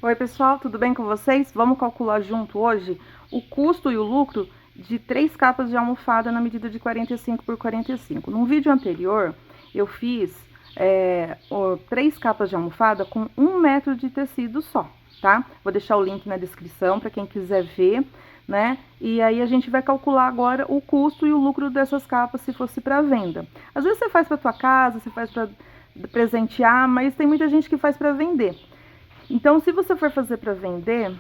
Oi pessoal, tudo bem com vocês? Vamos calcular junto hoje o custo e o lucro de 3 capas de almofada na medida de 45 por 45. Num vídeo anterior, eu fiz 3 capas de almofada com 1 metro de tecido só, tá? Vou deixar o link na descrição para quem quiser ver, né? E aí a gente vai calcular agora o custo e o lucro dessas capas se fosse para venda. Às vezes você faz para tua casa, você faz para presentear, mas tem muita gente que faz para vender. Então, se você for fazer para vender,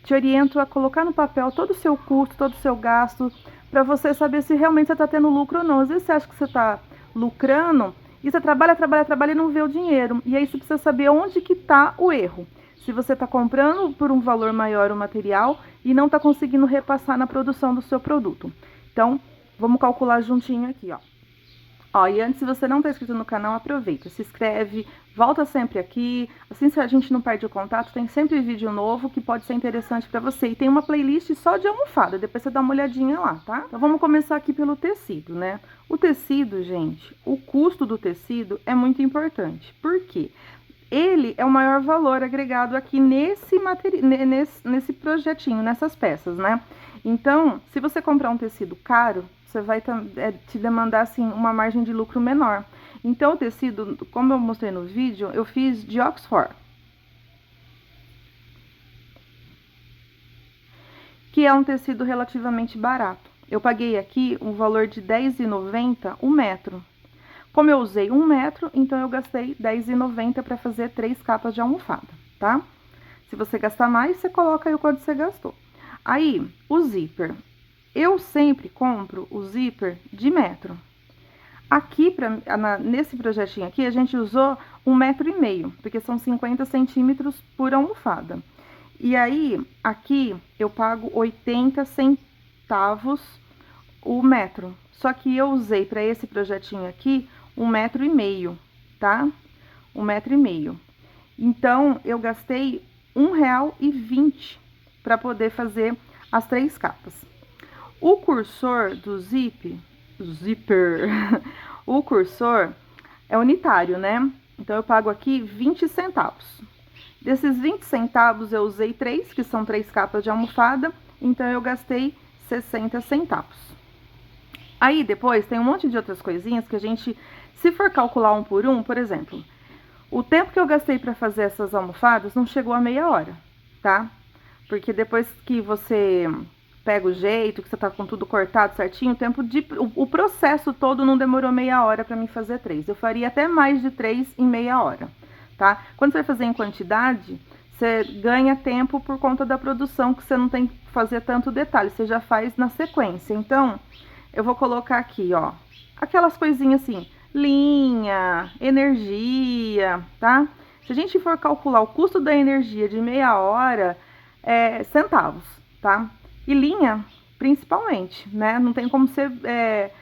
te oriento a colocar no papel todo o seu custo, todo o seu gasto, para você saber se realmente você está tendo lucro ou não. Às vezes você acha que você está lucrando e você trabalha, trabalha, trabalha e não vê o dinheiro. E aí você precisa saber onde que está o erro. Se você está comprando por um valor maior o material e não está conseguindo repassar na produção do seu produto. Então, vamos calcular juntinho aqui, ó. Ó, e antes, se você não está inscrito no canal, aproveita, se inscreve, volta sempre aqui, assim se a gente não perde o contato, tem sempre vídeo novo que pode ser interessante para você. E tem uma playlist só de almofada, depois você dá uma olhadinha lá, tá? Então vamos começar aqui pelo tecido, né? O tecido, gente, o custo do tecido é muito importante. Por quê? Ele é o maior valor agregado aqui nesse projetinho, nessas peças, né? Então, se você comprar um tecido caro, você vai te demandar, assim, uma margem de lucro menor. Então, o tecido, como eu mostrei no vídeo, eu fiz de Oxford, que é um tecido relativamente barato. Eu paguei aqui um valor de R$10,90 o metro. Como eu usei 1 metro, então eu gastei R$10,90 para fazer 3 capas de almofada, tá? Se você gastar mais, você coloca aí o quanto você gastou. Aí, o zíper. Eu sempre compro o zíper de metro. Aqui, nesse projetinho aqui, a gente usou 1,5 m, porque são 50 centímetros por almofada. E aí, aqui, eu pago 80 centavos o metro. Só que eu usei para esse projetinho aqui 1,5 m, tá? 1,5 m. Então, eu gastei R$1,20 para poder fazer as 3 capas. O cursor do zíper, o cursor é unitário, né? Então, eu pago aqui 20 centavos. Desses 20 centavos, eu usei 3, que são 3 capas de almofada, então eu gastei 60 centavos. Aí, depois, tem um monte de outras coisinhas que a gente, se for calcular um por um, por exemplo, o tempo que eu gastei para fazer essas almofadas não chegou a meia hora, tá? Porque depois que você pega o jeito, que você tá com tudo cortado certinho, o processo todo não demorou meia hora para mim fazer 3. Eu faria até mais de 3 em meia hora, tá? Quando você vai fazer em quantidade, você ganha tempo por conta da produção, que você não tem que fazer tanto detalhe, você já faz na sequência. Então, eu vou colocar aqui, ó, aquelas coisinhas assim, linha, energia, tá? Se a gente for calcular o custo da energia de meia hora, centavos, tá? E linha, principalmente, né? Não tem como você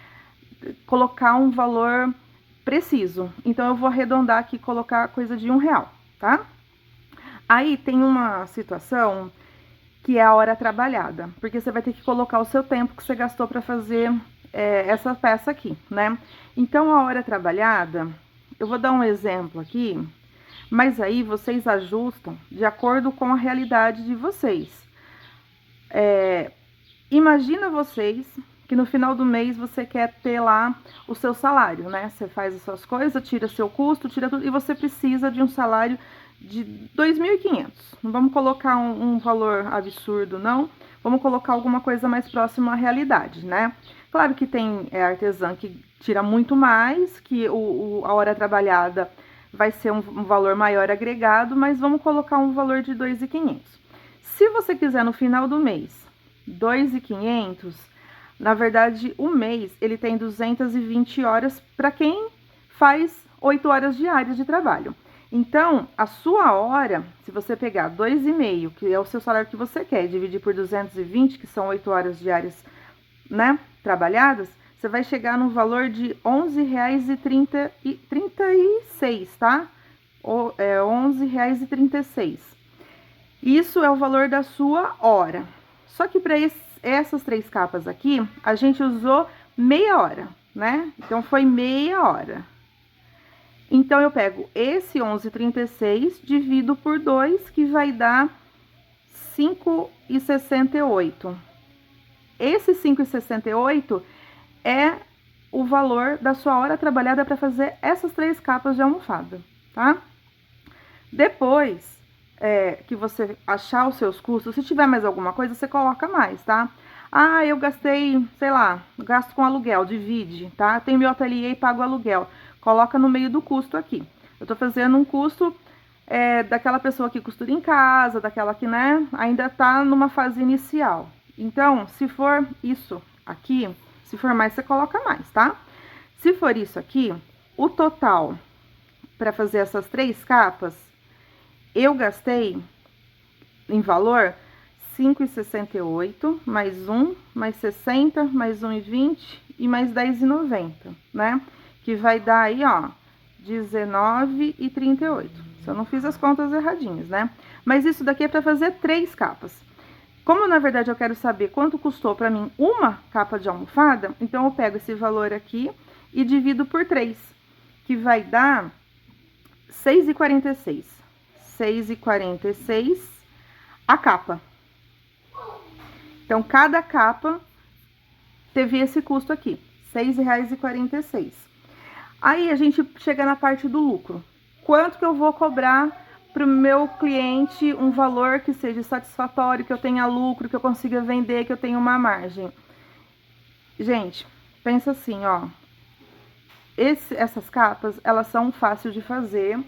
colocar um valor preciso. Então, eu vou arredondar aqui e colocar coisa de R$1, tá? Aí, tem uma situação que é a hora trabalhada, porque você vai ter que colocar o seu tempo que você gastou para fazer essa peça aqui, né? Então, a hora trabalhada, eu vou dar um exemplo aqui, mas aí vocês ajustam de acordo com a realidade de vocês. Imagina vocês que no final do mês você quer ter lá o seu salário, né? Você faz as suas coisas, tira seu custo, tira tudo, e você precisa de um salário de 2.500. Não vamos colocar um valor absurdo, não. Vamos colocar alguma coisa mais próxima à realidade, né? Claro que tem artesã que tira muito mais, que a hora trabalhada vai ser um valor maior agregado, mas vamos colocar um valor de 2.500. Se você quiser no final do mês 2.500, na verdade, o mês ele tem 220 horas para quem faz 8 horas diárias de trabalho. Então, a sua hora, se você pegar 2,5, que é o seu salário que você quer, e dividir por 220, que são 8 horas diárias, né, trabalhadas, você vai chegar no valor de R$11,36, tá? R$11,36. Isso é o valor da sua hora. Só que para essas 3 capas aqui, a gente usou meia hora, né? Então, foi meia hora. Então, eu pego esse 11,36, divido por 2, que vai dar 5,68. Esse 5,68 é o valor da sua hora trabalhada para fazer essas 3 capas de almofada, tá? Depois que você achar os seus custos, se tiver mais alguma coisa, você coloca mais, tá? Ah, eu gastei, sei lá, gasto com aluguel, divide, tá? Tem meu ateliê e pago aluguel. Coloca no meio do custo aqui. Eu tô fazendo um custo daquela pessoa que costura em casa, daquela que, né, ainda tá numa fase inicial. Então, se for isso aqui, se for mais, você coloca mais, tá? Se for isso aqui, o total para fazer essas 3 capas, eu gastei, em valor, 5,68, mais 1, mais 60, mais 1,20 e mais 10,90, né? Que vai dar aí, ó, 19,38. Se eu não fiz as contas erradinhas, né? Mas isso daqui é para fazer 3 capas. Como, na verdade, eu quero saber quanto custou para mim uma capa de almofada, então eu pego esse valor aqui e divido por 3, que vai dar 6,46. 6,46 a capa. Então, cada capa teve esse custo aqui, R$ 6,46. Aí, a gente chega na parte do lucro. Quanto que eu vou cobrar para o meu cliente um valor que seja satisfatório, que eu tenha lucro, que eu consiga vender, que eu tenha uma margem? Gente, pensa assim, ó. Essas capas, elas são fáceis de fazer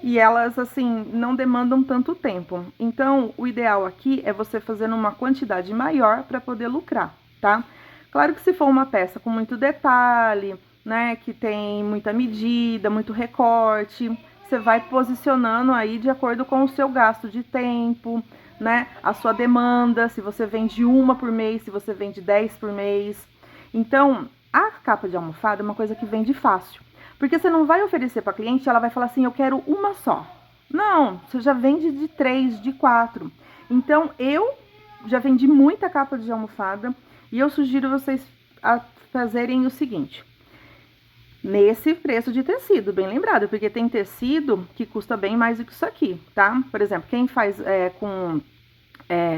e elas, assim, não demandam tanto tempo. Então, o ideal aqui é você fazer uma quantidade maior para poder lucrar, tá? Claro que se for uma peça com muito detalhe, né, que tem muita medida, muito recorte, você vai posicionando aí de acordo com o seu gasto de tempo, né, a sua demanda, se você vende uma por mês, se você vende 10 por mês. Então, a capa de almofada é uma coisa que vende fácil. Porque você não vai oferecer para a cliente, ela vai falar assim, eu quero uma só. Não, você já vende de 3, de 4. Então, eu já vendi muita capa de almofada e eu sugiro vocês a fazerem o seguinte. Nesse preço de tecido, bem lembrado, porque tem tecido que custa bem mais do que isso aqui, tá? Por exemplo, quem faz com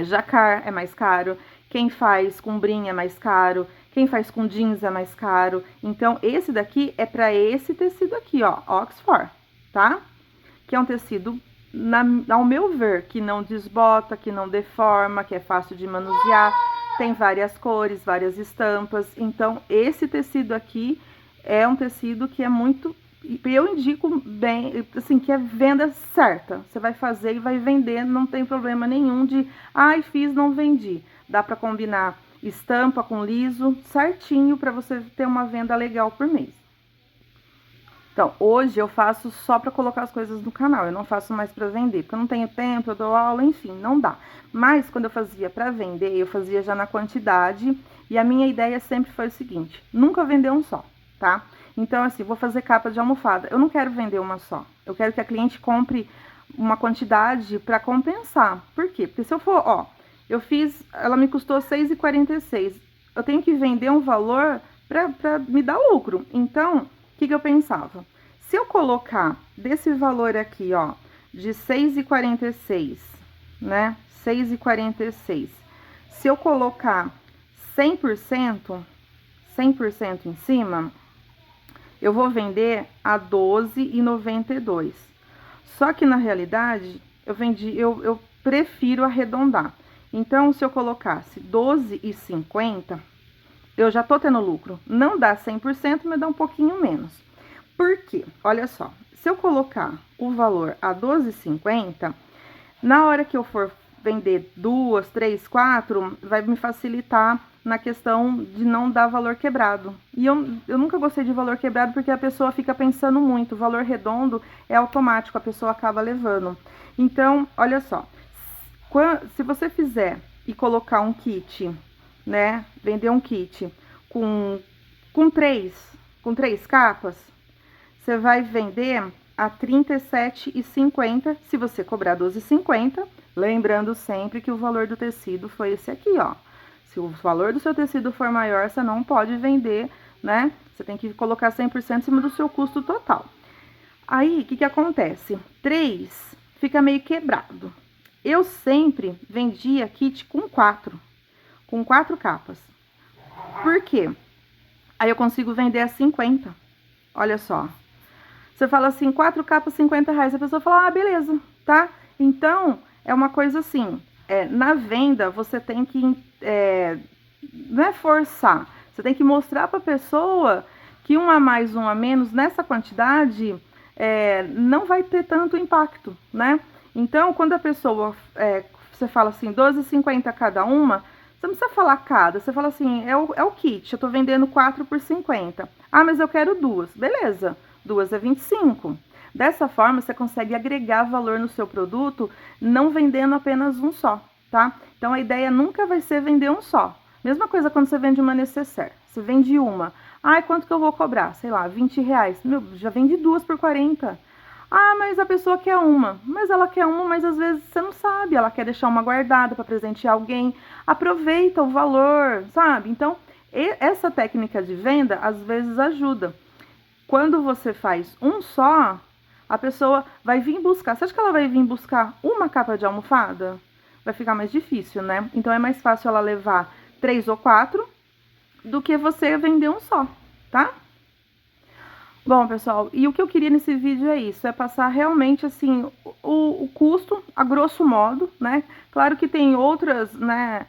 jacar é mais caro, quem faz com brim é mais caro, quem faz com jeans é mais caro. Então, esse daqui é para esse tecido aqui, ó, Oxford, tá? Que é um tecido, ao meu ver, que não desbota, que não deforma, que é fácil de manusear, tem várias cores, várias estampas. Então, esse tecido aqui é um tecido que é muito... Eu indico bem, assim, que é venda certa. Você vai fazer e vai vender, não tem problema nenhum de, ai, fiz, não vendi. Dá para combinar estampa com liso, certinho, para você ter uma venda legal por mês. Então, hoje eu faço só para colocar as coisas no canal, eu não faço mais para vender, porque eu não tenho tempo, eu dou aula, enfim, não dá. Mas, quando eu fazia para vender, eu fazia já na quantidade, e a minha ideia sempre foi o seguinte, nunca vender um só, tá? Então, assim, vou fazer capa de almofada. Eu não quero vender uma só. Eu quero que a cliente compre uma quantidade para compensar. Por quê? Porque se eu for, ó, eu fiz, ela me custou R$ 6,46. Eu tenho que vender um valor para me dar lucro. Então, o que eu pensava? Se eu colocar desse valor aqui, ó, de R$ 6,46, né? R$ 6,46. Se eu colocar 100% em cima, eu vou vender a R$ 12,92. Só que, na realidade, eu prefiro arredondar. Então, se eu colocasse R$ 12,50, eu já tô tendo lucro. Não dá 100%, mas dá um pouquinho menos. Por quê? Olha só, se eu colocar o valor a R$ 12,50, na hora que eu for vender 2, 3, 4, vai me facilitar na questão de não dar valor quebrado. E eu nunca gostei de valor quebrado porque a pessoa fica pensando muito. O valor redondo é automático, a pessoa acaba levando. Então, olha só, se você fizer e colocar um kit, né, vender um kit com três capas, você vai vender a R$ 37,50 se você cobrar R$ 12,50, lembrando sempre que o valor do tecido foi esse aqui, ó. Se o valor do seu tecido for maior, você não pode vender, né? Você tem que colocar 100% em cima do seu custo total. Aí, o que que acontece? 3 fica meio quebrado. Eu sempre vendia kit com 4 capas. Por quê? Aí eu consigo vender a 50. Olha só. Você fala assim, 4 capas, R$50. A pessoa fala, ah, beleza, tá? Então, é uma coisa assim, na venda você tem que, não é forçar, você tem que mostrar para a pessoa que um a mais, um a menos, nessa quantidade, não vai ter tanto impacto, né? Então, quando a pessoa, você fala assim, 12,50 cada uma, você não precisa falar cada, você fala assim, é o kit, eu tô vendendo 4 por 50. Ah, mas eu quero 2, beleza, 2 é 25. Dessa forma, você consegue agregar valor no seu produto, não vendendo apenas um só, tá? Então, a ideia nunca vai ser vender um só. Mesma coisa quando você vende uma necessaire. Você vende uma. Ah, quanto que eu vou cobrar? Sei lá, R$20. Meu, já vende 2 por 40. Ah, mas a pessoa quer uma. Mas ela quer uma, mas às vezes você não sabe. Ela quer deixar uma guardada para presentear alguém. Aproveita o valor, sabe? Então, essa técnica de venda às vezes ajuda. Quando você faz um só, a pessoa vai vir buscar. Você acha que ela vai vir buscar uma capa de almofada? Vai ficar mais difícil, né? Então é mais fácil ela levar 3 ou 4 do que você vender um só, tá? Bom, pessoal, e o que eu queria nesse vídeo é isso, é passar realmente, assim, o custo, a grosso modo, né? Claro que tem outras, né,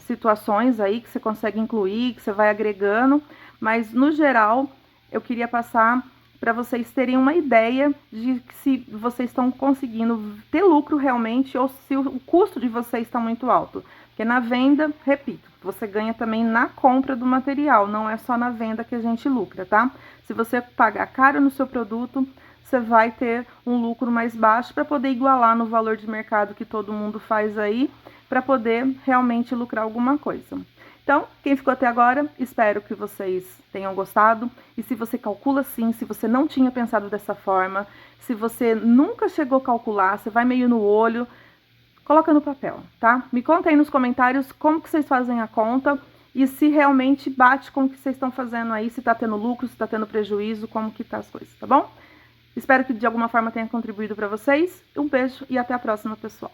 situações aí que você consegue incluir, que você vai agregando, mas, no geral, eu queria passar para vocês terem uma ideia de se vocês estão conseguindo ter lucro realmente ou se o custo de vocês está muito alto. Porque na venda, repito, você ganha também na compra do material, não é só na venda que a gente lucra, tá? Se você pagar caro no seu produto, você vai ter um lucro mais baixo para poder igualar no valor de mercado que todo mundo faz aí, para poder realmente lucrar alguma coisa. Então, quem ficou até agora, espero que vocês tenham gostado. E se você calcula assim, se você não tinha pensado dessa forma, se você nunca chegou a calcular, você vai meio no olho, coloca no papel, tá? Me conta aí nos comentários como que vocês fazem a conta e se realmente bate com o que vocês estão fazendo aí, se tá tendo lucro, se tá tendo prejuízo, como que tá as coisas, tá bom? Espero que de alguma forma tenha contribuído para vocês. Um beijo e até a próxima, pessoal.